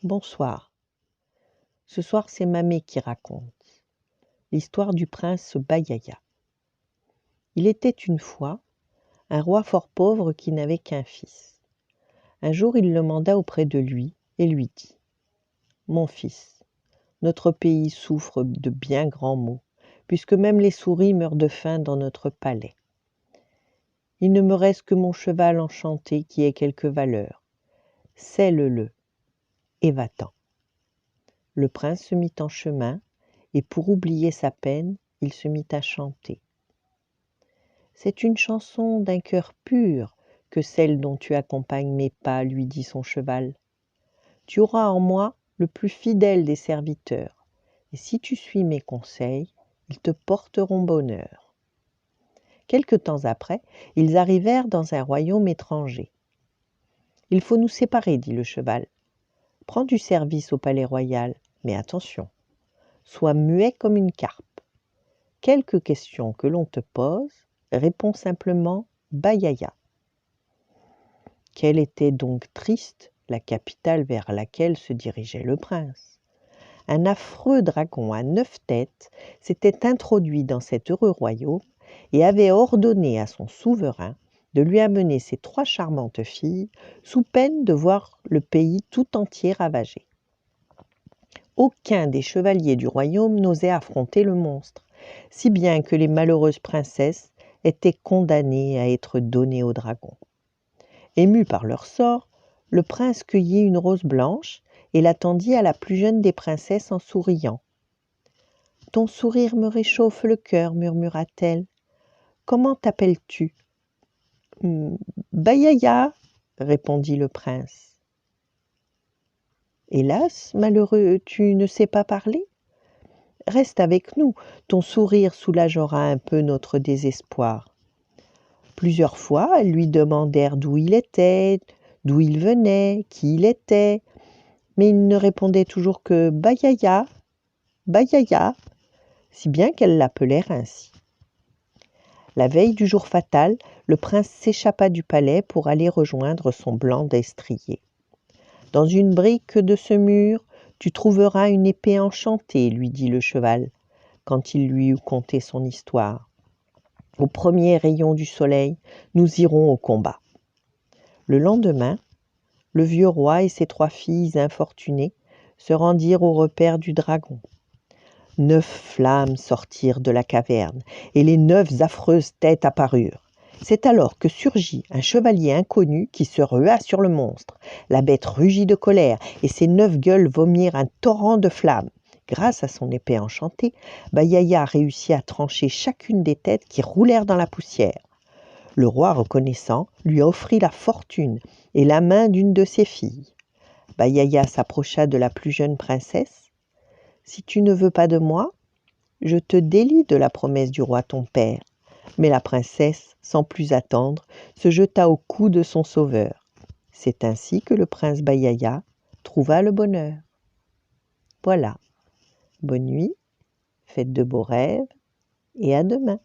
Bonsoir. Ce soir, c'est Mamé qui raconte l'histoire du prince Bayaya. Il était une fois un roi fort pauvre qui n'avait qu'un fils. Un jour, il le manda auprès de lui et lui dit : « Mon fils, notre pays souffre de bien grands maux, puisque même les souris meurent de faim dans notre palais. Il ne me reste que mon cheval enchanté qui ait quelque valeur. Selle-le et va-t'en. » Le prince se mit en chemin, et pour oublier sa peine, il se mit à chanter. « C'est une chanson d'un cœur pur que celle dont tu accompagnes mes pas, lui dit son cheval. Tu auras en moi le plus fidèle des serviteurs, et si tu suis mes conseils, ils te porteront bonheur. » Quelque temps après, ils arrivèrent dans un royaume étranger. « Il faut nous séparer, dit le cheval. Prends du service au palais royal, mais attention, sois muet comme une carpe. Quelques questions que l'on te pose, réponds simplement Bayaya. » Quelle était donc triste la capitale vers laquelle se dirigeait le prince. Un affreux dragon à 9 têtes s'était introduit dans cet heureux royaume et avait ordonné à son souverain de lui amener ses 3 charmantes filles sous peine de voir le pays tout entier ravagé. Aucun des chevaliers du royaume n'osait affronter le monstre, si bien que les malheureuses princesses étaient condamnées à être données au dragon. Ému par leur sort, le prince cueillit une rose blanche et la tendit à la plus jeune des princesses en souriant. « Ton sourire me réchauffe le cœur, murmura-t-elle. Comment t'appelles-tu ? » Bayaya, répondit le prince. Hélas, malheureux, tu ne sais pas parler ? Reste avec nous, ton sourire soulagera un peu notre désespoir. Plusieurs fois, elles lui demandèrent d'où il était, d'où il venait, qui il était, mais il ne répondait toujours que « Bayaya, Bayaya », si bien qu'elles l'appelèrent ainsi. La veille du jour fatal, le prince s'échappa du palais pour aller rejoindre son blanc destrier. « Dans une brique de ce mur, tu trouveras une épée enchantée, lui dit le cheval, quand il lui eut conté son histoire. Au premier rayon du soleil, nous irons au combat. » Le lendemain, le vieux roi et ses 3 filles infortunées se rendirent au repaire du dragon. 9 flammes sortirent de la caverne et les 9 affreuses têtes apparurent. C'est alors que surgit un chevalier inconnu qui se rua sur le monstre. La bête rugit de colère et ses 9 gueules vomirent un torrent de flammes. Grâce à son épée enchantée, Bayaya réussit à trancher chacune des têtes qui roulèrent dans la poussière. Le roi, reconnaissant, lui offrit la fortune et la main d'une de ses filles. Bayaya s'approcha de la plus jeune princesse. « Si tu ne veux pas de moi, je te délie de la promesse du roi ton père. » Mais la princesse, sans plus attendre, se jeta au cou de son sauveur. C'est ainsi que le prince Bayaya trouva le bonheur. Voilà. Bonne nuit, faites de beaux rêves et à demain.